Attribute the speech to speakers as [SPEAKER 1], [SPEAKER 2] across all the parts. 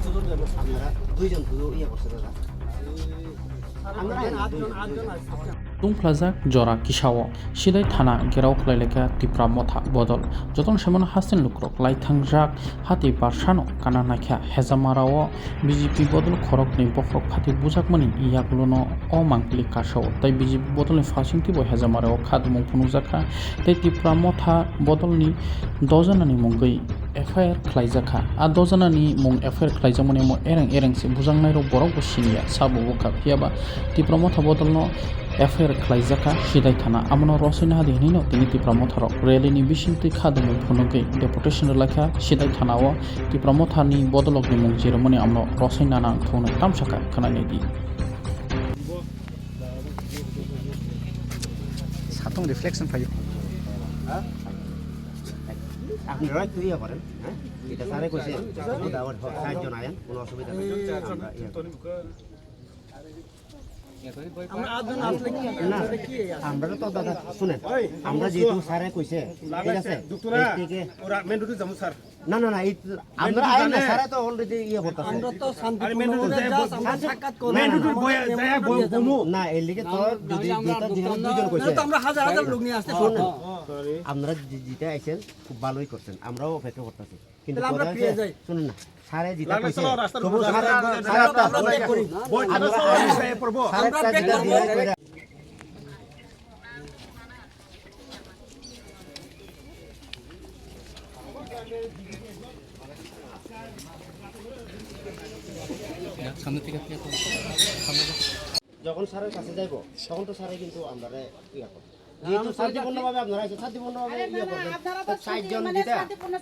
[SPEAKER 1] আপনারা দুইজন শুধু ইয়ে করছে দাদা
[SPEAKER 2] Tungplazak jora kisao sidai thana gerau khlaileka tipra motha bodol joton semon hasin lukrok lai thangjak hati parsano kana nakha hezamarao BJP bodol khorok ni bokrok phati bujakmani iyakluno o mangpili kasao tai BJP bodol ni fasingti bo hezamarao khadmung phunujaka tai tipra motha bodol ni dojanani munggai FIR khlaijaka a dojanani mung FIR khlaijamani mo ereng se bujangnai ro borok bo sinia sabo boka phiaba tipra motha bodol no FIR khlaijaka sidai thana amno rosina hadini no tini tipra motha ro rally ni bisingti khadmu phunugai deputation lakha sidai thana o tipra motha ni bodolok ni mung jirmani amno rosina na thona tamsaka khanani di
[SPEAKER 3] সাতং reflection পাই
[SPEAKER 1] আপনারা একটু ইয়ে করেন হ্যাঁ এটা স্যারে কইছে আবার 60 জন আয়েন কোনো অসুবিধা নেই আমরা তো দাদা শুনেন আমরা যেহেতু স্যারে কইছে ঠিক আছে মেন রুটে যাবো স্যার না না না আমরা আইন না স্যারে তো অলরেডি ইয়ে করতেছে আমরা তো শান্তিপূর্ণভাবে জাস্ট আমরা সাক্ষাৎ করব মেন রুটে যায় বমু না এর লিগে তো যদি যেটা দুজন কইছে তো আমরা হাজার হাজার লোক নিয়ে আসতে শুনুন আপনারা যেটা আইছেন খুব ভালোই করছেন আমরাও অপেক্ষা করতেছি কিন্তু আমরা পেয়ে যাই শুনুন না সারে যেটা কইছে তবু সারে আমরা বেক করি আমরা পড়ব আমরা বেক করব
[SPEAKER 3] সামনে থেকে
[SPEAKER 1] যখন স্যারের কাছে যাইব তখন তো স্যারে কিন্তু আমরা ইয়া করব যেহেতু শান্তিপূর্ণভাবে আপনারা আছে শান্তিপূর্ণভাবে ইয়ে করবেন 60 জন দিতা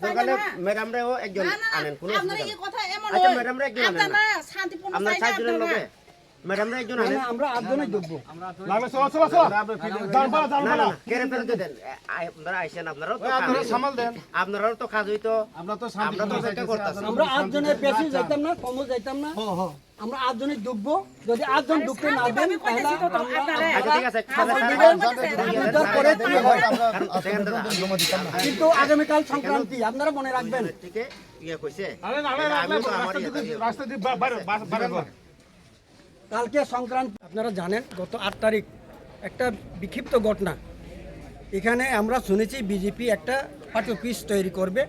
[SPEAKER 1] দরকারে ম্যাডামরাও একজন আনেন কোনো আচ্ছা ম্যাডামরা একজন আনেন আমরা 60 জনের লোকে ম্যাডামরা একজন আনেন আমরা 8 জনই দেখব লাগলে চলো জানবা কেরে ফেলতে দেন আপনারা আইছেন আপনারাও তো আপনারা সামাল দেন আপনারাও তো কাজ হইতো আমরা তো চেষ্টা করতেছি
[SPEAKER 4] আমরা 8 জনের বেশি যাইতাম না কম যাইতাম না আমরা 8 জনই ডুবব যদি 8 জন ডুবতে না দেন তাহলে
[SPEAKER 1] আচ্ছা ঠিক আছে
[SPEAKER 4] কিন্তু আগামী কাল সংক্রান্তি আপনারা মনে রাখবেন
[SPEAKER 1] ঠিক আছে ইয়া কইছে
[SPEAKER 4] কালকে সংক্রান্তি আপনারা জানেন গত 8 তারিখ একটা বিক্ষিপ্ত ঘটনা এখানে আমরা শুনেছি বিজেপি একটা পার্টি অফিস তৈরি করবে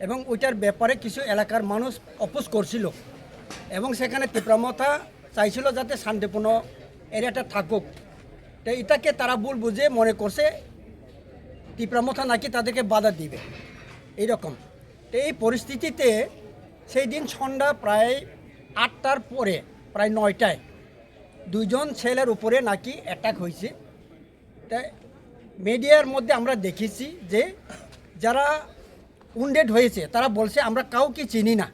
[SPEAKER 4] এবং ওইটার ব্যাপারে কিছু এলাকার মানুষ অপোজ করছিল এবং সেখানে তীব্রমতা চাইছিল যাতে শান্তিপূর্ণ এরিয়াটা থাকুক তো এটাকে তারা ভুল বুঝে মনে করছে তীব্রমতা নাকি তাদেরকে বাধা দিবে এইরকম তো এই পরিস্থিতিতে সেই দিন সন্ধ্যা প্রায় 8টার পরে প্রায় 9টায় 2 জন ছেলের উপরে নাকি অ্যাটাক হয়েছে তাই মিডিয়ার মধ্যে আমরা দেখেছি যে যারা উন্ডেড হয়েছে তারা বলছে আমরা কাউকে চিনি না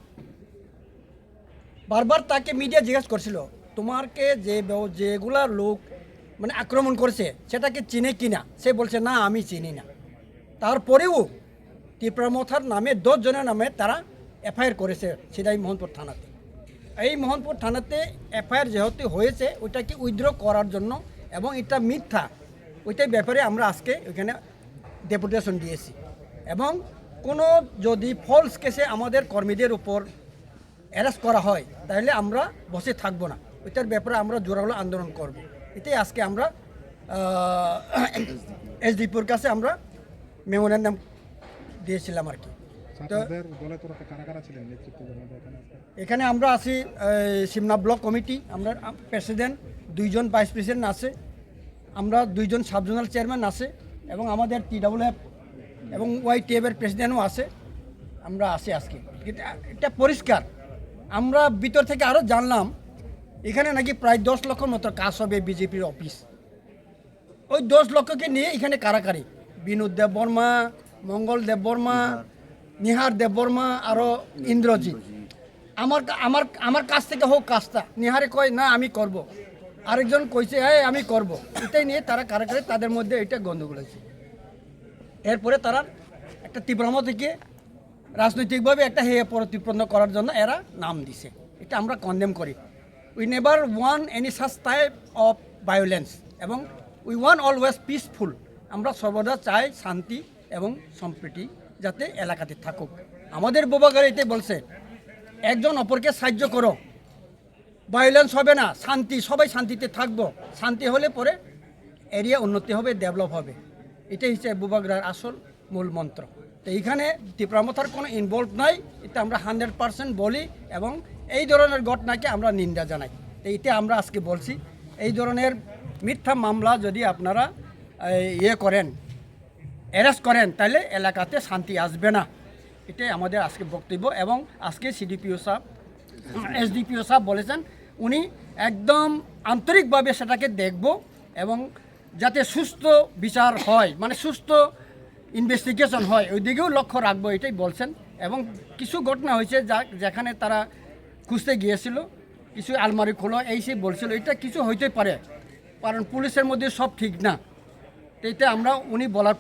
[SPEAKER 4] বারবার তাকে মিডিয়া জিজ্ঞেস করছিল তোমারকে যেগুলা লোক মানে আক্রমণ করছে সেটাকে চিনে কিনা সে বলছে না আমি চিনি না তারপরেও তীব্রমথার নামে 10 জনের নামে তারা এফআইআর করেছে সিদাই মোহনপুর থানাতে এই মোহনপুর থানাতে এফআইআর যেহেতু হয়েছে ওইটাকে উইথড্র করার জন্য এবং এটা মিথ্যা ওইটাই ব্যাপারে আমরা আজকে ওইখানে ডেপুটেশন দিয়েছি এবং কোনো যদি ফলস কেসে আমাদের কর্মীদের উপর অ্যারেস্ট করা হয় তাহলে আমরা বসে থাকবো না ওইটার ব্যাপারে আমরা জোরালো আন্দোলন করব এটাই আজকে আমরা এসডিপির কাছে আমরা মেমোরেন্ডাম দিয়েছিলাম আর কি তো এখানে আমরা আছি সিমনা ব্লক কমিটি আমরা প্রেসিডেন্ট 2 জন ভাইস প্রেসিডেন্ট আছে আমরা 2 জন সাব জোনাল চেয়ারম্যান আছে এবং আমাদের TWF এবং YTF-এর প্রেসিডেন্টও আছে আমরা আছি আজকে এটা পরিষ্কার আমরা ভিতর থেকে আরও জানলাম এখানে নাকি প্রায় 10 লক্ষ মতো কাজ হবে বিজেপির অফিস ওই 10 লক্ষকে নিয়ে এখানে কারাকারি বিনোদ দেববর্মা মঙ্গল দেববর্মা নিহার দেববর্মা আরও ইন্দ্রজিৎ আমার কাছ থেকে হোক কাজটা নিহারে কয় না আমি করব আরেকজন কইছে হ্যাঁ আমি করব এটাই নিয়ে তারা কারাকারি তাদের মধ্যে এটা গন্ডগোল হয়েছে এরপরে তারা একটা তীব্রমা থেকে রাজনৈতিকভাবে একটা হেয় প্রতিপন্ন করার জন্য এরা নাম দিছে এটা আমরা কনডেম করি we never one any such type of violence এবং উই ওয়ান অলওয়েজ পিসফুল আমরা সর্বদা চাই শান্তি এবং সম্প্রীতি যাতে এলাকাতে থাকুক আমাদের বোবাগার এটাই বলছে একজন অপরকে সাহায্য করো, ভায়োলেন্স হবে না, শান্তি, সবাই শান্তিতে থাকবো। শান্তি হলে পরে এরিয়া উন্নতি হবে, ডেভেলপ হবে। এটাই হচ্ছে বুবাগড়ার আসল মূল মন্ত্র। তো এইখানে তীব্রামথার কোনো ইনভলভ নাই, এটা আমরা 100% বলি এবং এই ধরনের ঘটনাকে আমরা নিন্দা জানাই। তো এটা আমরা আজকে বলছি, এই ধরনের মিথ্যা মামলা যদি আপনারা করেন, অ্যারেস্ট করেন, তাহলে এলাকাতে শান্তি আসবে না। এটাই আমাদের আজকে বক্তব্য। এবং আজকে সিডিপিও সাহেব, এসডিপিও সাহেব বলেছেন উনি একদম আন্তরিকভাবে সেটাকে দেখব এবং যাতে সুস্থ বিচার হয়, মানে সুস্থ ইনভেস্টিগেশন হয়, ওই দিকেও লক্ষ্য রাখবো, এটাই বলছেন। এবং কিছু ঘটনা হয়েছে যেখানে তারা খুঁজতে গিয়েছিল, কিছু আলমারি খোলো এই সে বলছিল, এটা কিছু হইতে পারে, কারণ পুলিশের মধ্যে সব ঠিক না। তো এটা আমরা উনি বলার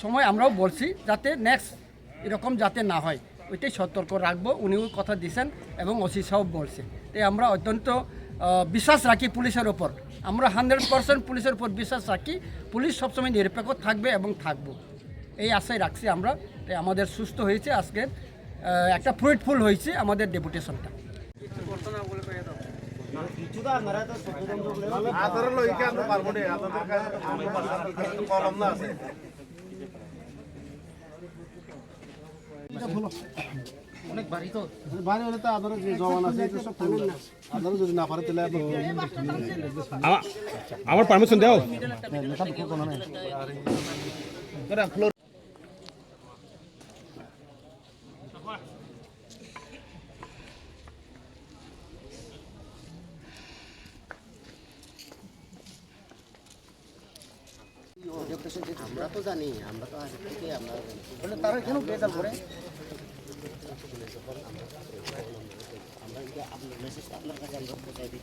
[SPEAKER 4] সময় আমরাও বলছি যাতে নেক্সট এরকম যাতে না হয়, ওইটাই সতর্ক রাখবো। উনিও কথা দিয়েছেন এবং ওসি সাহেব বলছে। তাই আমরা অত্যন্ত বিশ্বাস রাখি পুলিশের ওপর, আমরা 100% পুলিশের উপর বিশ্বাস রাখি। পুলিশ সবসময় নিরপেক্ষ থাকবে এবং থাকবো, এই আশাই রাখছি আমরা। তাই আমাদের সুস্থ হয়েছে আজকের, একটা ফ্রুটফুল হয়েছে আমাদের ডেপুটেশনটা।
[SPEAKER 5] অনেক বাড়ি তো বাড়ি হলে তো আপনারা যে জওয়ান আছে এটা সব করুন না। আপনারা যদি না পারে তাহলে
[SPEAKER 6] আমার পারমিশন দাও।
[SPEAKER 1] আমরা তো জানি, আমরা তো আগে থেকে আমরা
[SPEAKER 4] তারা কেন বেজাল করে?
[SPEAKER 1] আমরা আপনার মেসেজটা আপনার কাছে আমরা পৌঁছাই দিই।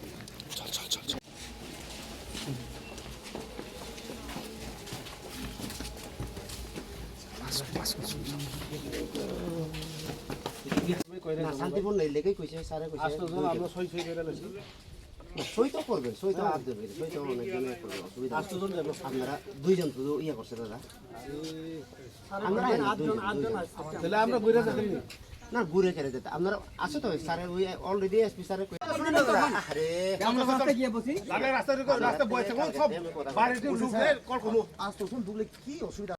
[SPEAKER 1] শান্তিপূর্ণ লেগেই কইছে, স্যারে কইছে
[SPEAKER 5] আমরা সই সই করে লেছি।
[SPEAKER 1] সই তো করবে, সই তো আর দেবে, সই তো অনেক জনের করবে, অসুবিধা আপনারা দুইজন শুধু ইয়ে করছে দাদা, আমরা
[SPEAKER 5] তাহলে আমরা বইরা থাকি
[SPEAKER 1] না ঘুরে কেড়ে যেতে আপনারা আছে তো স্যারের ওই অলরেডি এসপি স্যারের আরে
[SPEAKER 4] আমরা রাস্তায় গিয়ে বসি,
[SPEAKER 5] রাস্তা বসে সব বাড়িতে ঢুকে কল কোনো
[SPEAKER 1] আসতো শুন ঢুকলে কি অসুবিধা